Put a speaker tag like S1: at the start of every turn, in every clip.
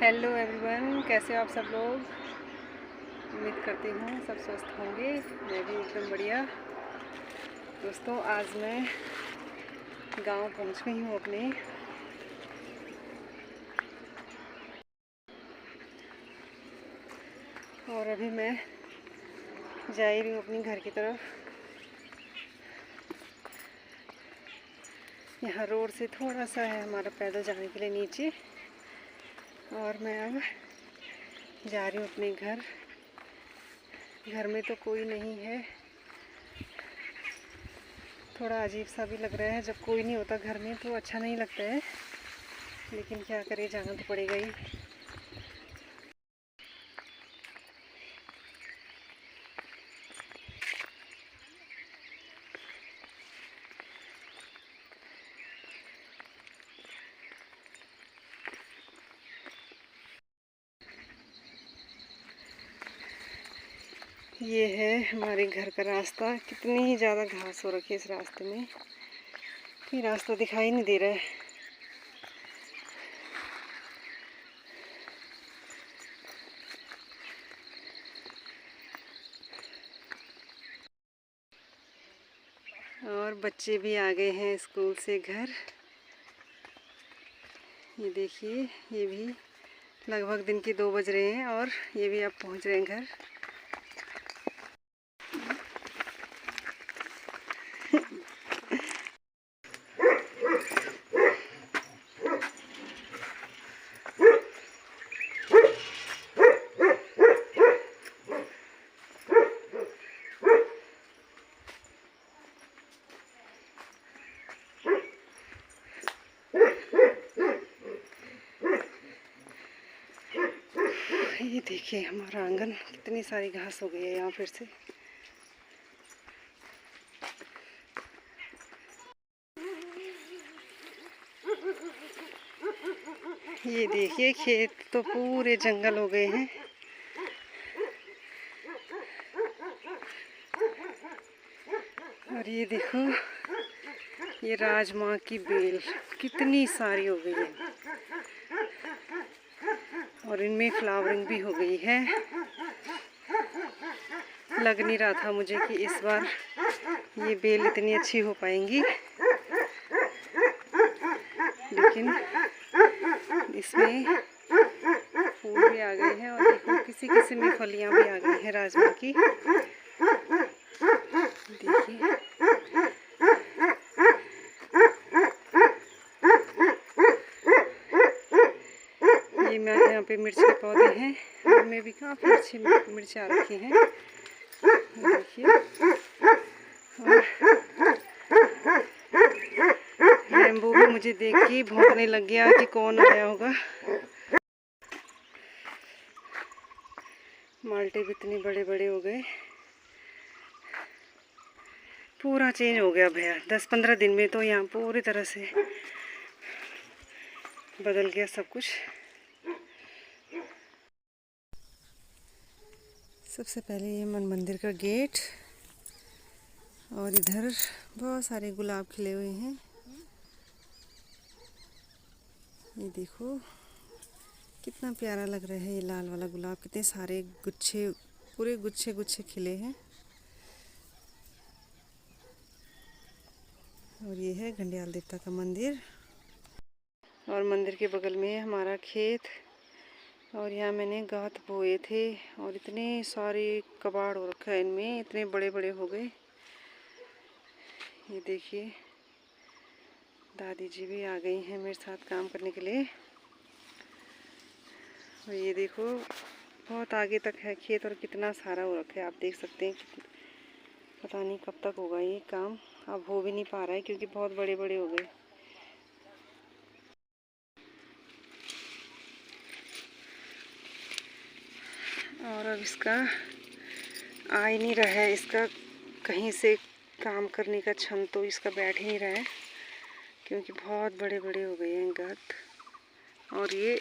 S1: Hello everyone, कैसे हो आप सब लोग। उम्मीद करती हूँ सब स्वस्थ होंगे। मैं भी एकदम बढ़िया। दोस्तों, आज मैं गांव पहुँच गई हूँ अपने। और अभी मैं जा ही रही हूँ अपनी घर की तरफ। यहाँ रोड से थोड़ा सा है हमारा पैदल जाने के लिए नीचे, और मैं अब जा रही हूँ अपने घर। घर में तो कोई नहीं है, थोड़ा अजीब सा भी लग रहा है। जब कोई नहीं होता घर में तो अच्छा नहीं लगता है, लेकिन क्या करें, जाना तो पड़ेगा ही। ये है हमारे घर का रास्ता। कितनी ही ज़्यादा घास हो रखी है इस रास्ते में कि रास्ता दिखाई नहीं दे रहा है। और बच्चे भी आ गए हैं स्कूल से घर। ये देखिए, ये भी लगभग दिन के 2 बज रहे हैं और ये भी अब पहुंच रहे हैं घर। ये देखिए हमारा आंगन, कितनी सारी घास हो गई है यहाँ फिर से। ये देखिए खेत तो पूरे जंगल हो गए हैं। और ये देखो, ये राजमा की बेल कितनी सारी हो गई है, और इनमें फ्लावरिंग भी हो गई है। लग नहीं रहा था मुझे कि इस बार ये बेल इतनी अच्छी हो पाएंगी, लेकिन इसमें फूल भी आ गए हैं। और देखो, किसी किसी में फलियां भी आ गई हैं राजमा की। देखिए, ये मैं यहाँ पे मिर्च के पौधे हैं, उनमें भी काफ़ी अच्छी मिर्च आ रखी हैं। देखिए, रेम्बो भी मुझे देख के भौंकने लग गया कि कौन आया होगा। माल्टे भी इतने बड़े बड़े हो गए, पूरा चेंज हो गया भैया। 10-15 दिन में तो यहाँ पूरी तरह से बदल गया सब कुछ। सबसे पहले ये मन मंदिर का गेट, और इधर बहुत सारे गुलाब खिले हुए हैं। ये देखो कितना प्यारा लग रहा है ये लाल वाला गुलाब। कितने सारे गुच्छे, पूरे गुच्छे गुच्छे खिले हैं। और ये है घंडियाल देवता का मंदिर, और मंदिर के बगल में हमारा खेत। और यहाँ मैंने गांठ बोए थे, और इतने सारे कबाड़ हो रखा है इनमें, इतने बड़े बड़े हो गए। ये देखिए, दादी जी भी आ गई हैं मेरे साथ काम करने के लिए। और ये देखो, बहुत आगे तक है खेत, और कितना सारा हो रखा है। आप देख सकते हैं कि पता नहीं कब तक होगा ये काम। अब हो भी नहीं पा रहा है क्योंकि बहुत बड़े बड़े हो गए। और अब इसका आ ही नहीं रहा है, इसका कहीं से काम करने का क्षण तो इसका बैठ ही नहीं रहा है, क्योंकि बहुत बड़े बड़े हो गए हैं गांठ। और ये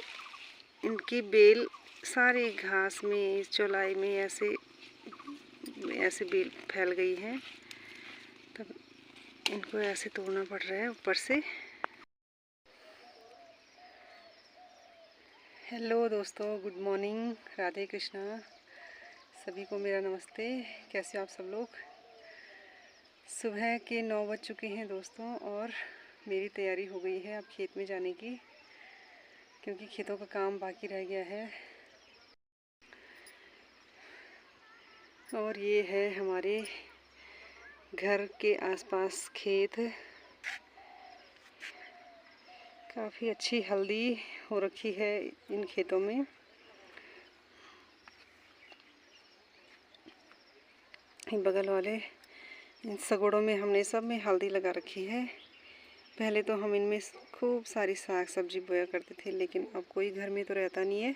S1: इनकी बेल सारी घास में, चौलाई में ऐसे ऐसे बेल फैल गई है, तब इनको ऐसे तोड़ना पड़ रहा है ऊपर से। हेलो दोस्तों, गुड मॉर्निंग, राधे कृष्णा। सभी को मेरा नमस्ते। कैसे हो आप सब लोग? सुबह के 9 बज चुके हैं दोस्तों, और मेरी तैयारी हो गई है अब खेत में जाने की, क्योंकि खेतों का काम बाकी रह गया है। और ये है हमारे घर के आसपास खेत। काफ़ी अच्छी हल्दी हो रखी है इन खेतों में। बगल वाले इन सगोड़ों में हमने सब में हल्दी लगा रखी है। पहले तो हम इनमें खूब सारी साग सब्जी बोया करते थे, लेकिन अब कोई घर में तो रहता नहीं है,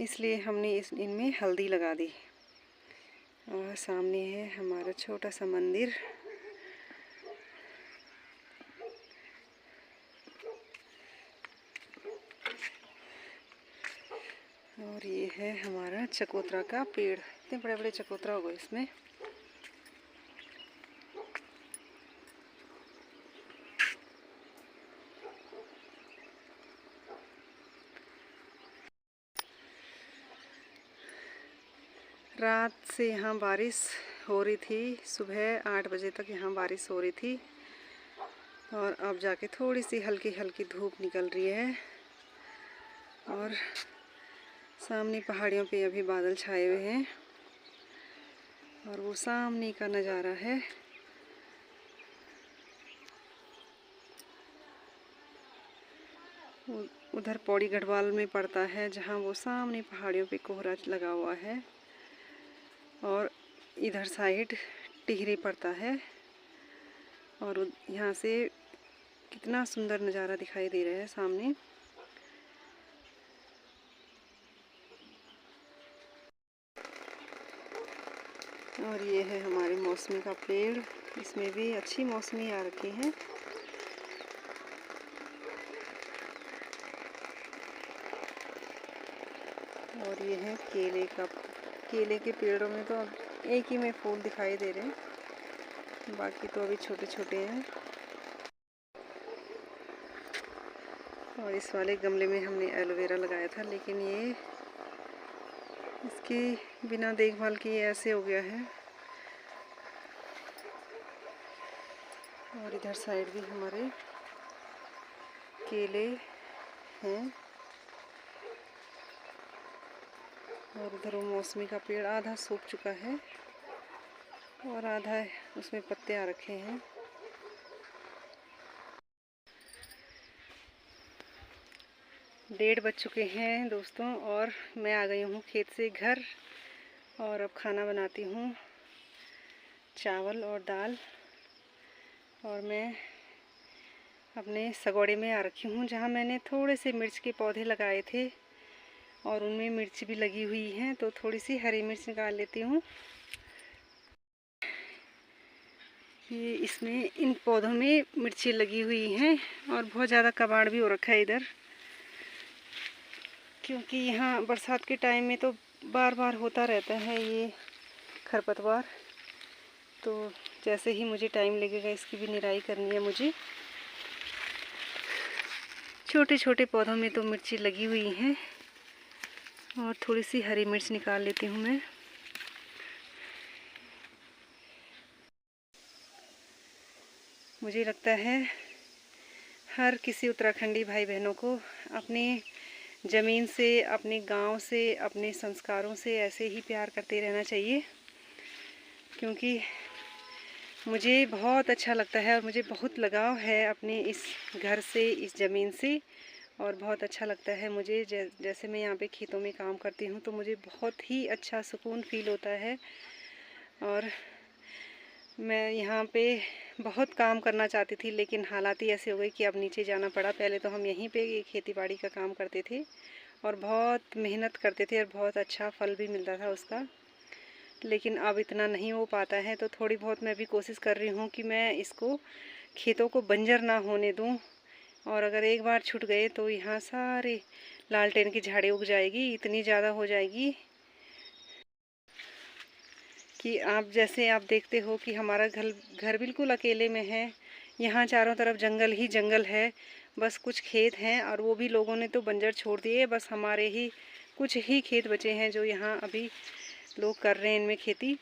S1: इसलिए हमने इनमें हल्दी लगा दी। और सामने है हमारा छोटा सा मंदिर। और ये है हमारा चकोतरा का पेड़। इतने बड़े बड़े चकोतरा हो गए इसमें। रात से यहाँ बारिश हो रही थी, सुबह 8 बजे तक यहाँ बारिश हो रही थी, और अब जाके थोड़ी सी हल्की हल्की धूप निकल रही है। और सामने पहाड़ियों पे अभी बादल छाए हुए हैं, और वो सामने का नज़ारा है। उधर पौड़ी गढ़वाल में पड़ता है, जहाँ वो सामने पहाड़ियों पे कोहरा लगा हुआ है, और इधर साइड टिहरी पड़ता है। और यहाँ से कितना सुंदर नज़ारा दिखाई दे रहा है सामने। और ये है हमारे मौसमी का पेड़, इसमें भी अच्छी मौसमी आ रखी है। और ये है केले के पेड़ों में तो अब एक ही में फूल दिखाई दे रहे हैं, बाकी तो अभी छोटे छोटे हैं। और इस वाले गमले में हमने एलोवेरा लगाया था, लेकिन ये इसकी बिना देखभाल किए ऐसे हो गया है। और इधर साइड भी हमारे केले हैं। और उधर वो मौसमी का पेड़ आधा सूख चुका है, और आधा उसमें पत्ते आ रखे हैं। 1:30 बज चुके हैं दोस्तों, और मैं आ गई हूँ खेत से घर। और अब खाना बनाती हूँ, चावल और दाल। और मैं अपने सगोड़े में आ रखी हूँ, जहाँ मैंने थोड़े से मिर्च के पौधे लगाए थे, और उनमें मिर्च भी लगी हुई हैं, तो थोड़ी सी हरी मिर्च निकाल लेती हूँ। ये इसमें इन पौधों में मिर्ची लगी हुई हैं, और बहुत ज़्यादा कबाड़ भी हो रखा है इधर, क्योंकि यहाँ बरसात के टाइम में तो बार बार होता रहता है ये खरपतवार। तो जैसे ही मुझे टाइम लगेगा, इसकी भी निराई करनी है मुझे। छोटे छोटे पौधों में तो मिर्ची लगी हुई हैं, और थोड़ी सी हरी मिर्च निकाल लेती हूँ मैं। मुझे लगता है हर किसी उत्तराखंडी भाई बहनों को अपनी ज़मीन से, अपने गांव से, अपने संस्कारों से ऐसे ही प्यार करते रहना चाहिए, क्योंकि मुझे बहुत अच्छा लगता है, और मुझे बहुत लगाव है अपने इस घर से, इस ज़मीन से। और बहुत अच्छा लगता है मुझे, जैसे मैं यहाँ पे खेतों में काम करती हूँ, तो मुझे बहुत ही अच्छा सुकून फील होता है। और मैं यहाँ पे बहुत काम करना चाहती थी, लेकिन हालात ही ऐसे हो गए कि अब नीचे जाना पड़ा। पहले तो हम यहीं पे खेती बाड़ी का काम करते थे, और बहुत मेहनत करते थे, और बहुत अच्छा फल भी मिलता था उसका, लेकिन अब इतना नहीं हो पाता है। तो थोड़ी बहुत मैं भी कोशिश कर रही हूँ कि मैं इसको, खेतों को बंजर ना होने दूँ। और अगर एक बार छूट गए तो यहाँ सारे लालटेन की झाड़ी उग जाएगी, इतनी ज़्यादा हो जाएगी कि आप देखते हो कि हमारा घर बिल्कुल अकेले में है। यहाँ चारों तरफ जंगल ही जंगल है, बस कुछ खेत हैं और वो भी लोगों ने तो बंजर छोड़ दिए। बस हमारे ही कुछ ही खेत बचे हैं जो यहाँ अभी लोग कर रहे हैं इनमें खेती।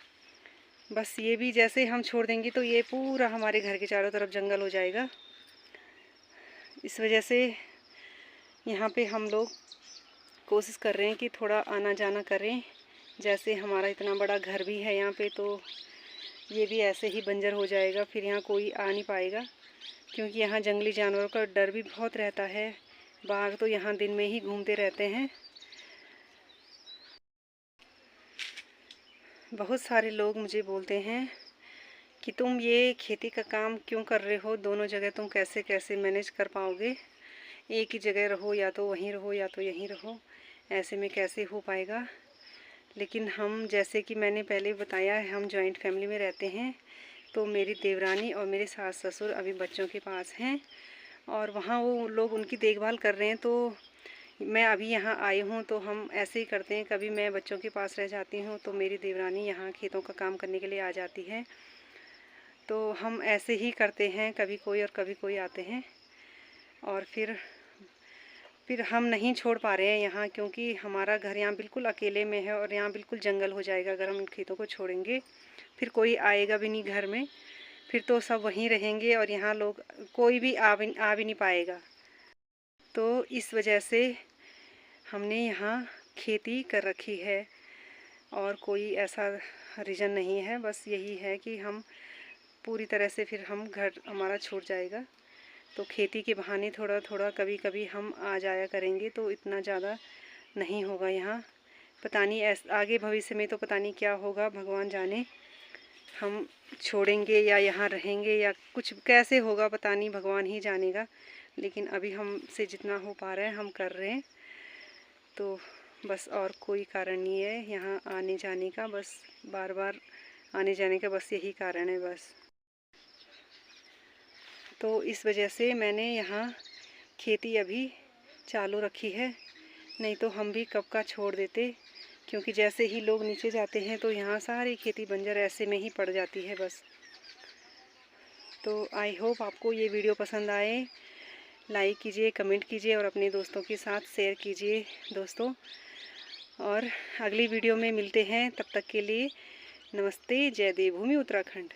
S1: बस ये भी जैसे हम छोड़ देंगे तो ये पूरा हमारे घर के चारों तरफ जंगल हो जाएगा। इस वजह से यहाँ पे हम लोग कोशिश कर रहे हैं कि थोड़ा आना जाना करें। जैसे हमारा इतना बड़ा घर भी है यहाँ पे, तो ये भी ऐसे ही बंजर हो जाएगा, फिर यहाँ कोई आ नहीं पाएगा। क्योंकि यहाँ जंगली जानवरों का डर भी बहुत रहता है। बाघ तो यहाँ दिन में ही घूमते रहते हैं। बहुत सारे लोग मुझे बोलते हैं कि तुम ये खेती का काम क्यों कर रहे हो, दोनों जगह तुम कैसे कैसे मैनेज कर पाओगे, एक ही जगह रहो, या तो वहीं रहो या तो यहीं रहो, ऐसे में कैसे हो पाएगा। लेकिन हम, जैसे कि मैंने पहले बताया है, हम जॉइंट फैमिली में रहते हैं। तो मेरी देवरानी और मेरे सास ससुर अभी बच्चों के पास हैं और वहाँ वो लोग उनकी देखभाल कर रहे हैं। तो मैं अभी यहाँ आई हूँ तो हम ऐसे ही करते हैं, कभी मैं बच्चों के पास रह जाती हूँ तो मेरी देवरानी यहाँ खेतों का काम करने के लिए आ जाती है। तो हम ऐसे ही करते हैं, कभी कोई और कभी कोई आते हैं। और फिर हम नहीं छोड़ पा रहे हैं यहाँ, क्योंकि हमारा घर यहाँ बिल्कुल अकेले में है और यहाँ बिल्कुल जंगल हो जाएगा अगर हम इन खेतों को छोड़ेंगे। फिर कोई आएगा भी नहीं घर में, फिर तो सब वहीं रहेंगे और यहाँ लोग कोई भी आ भी नहीं पाएगा। तो इस वजह से हमने यहाँ खेती कर रखी है और कोई ऐसा रीज़न नहीं है, बस यही है कि हम पूरी तरह से फिर हम घर हमारा छूट जाएगा। तो खेती के बहाने थोड़ा थोड़ा कभी कभी हम आ जाया करेंगे, तो इतना ज़्यादा नहीं होगा यहाँ। पता नहीं आगे भविष्य में तो पता नहीं क्या होगा, भगवान जाने। हम छोड़ेंगे या यहाँ रहेंगे या कुछ कैसे होगा पता नहीं, भगवान ही जानेगा। लेकिन अभी हमसे जितना हो पा रहा है हम कर रहे हैं। तो बस और कोई कारण नहीं है यहाँ आने जाने का, बस बार बार आने जाने का बस यही कारण है बस। तो इस वजह से मैंने यहाँ खेती अभी चालू रखी है, नहीं तो हम भी कब का छोड़ देते। क्योंकि जैसे ही लोग नीचे जाते हैं तो यहाँ सारी खेती बंजर ऐसे में ही पड़ जाती है बस। तो आई होप आपको ये वीडियो पसंद आए। लाइक कीजिए, कमेंट कीजिए और अपने दोस्तों के साथ शेयर कीजिए दोस्तों। और अगली वीडियो में मिलते हैं, तब तक के लिए नमस्ते। जय देवभूमि उत्तराखंड।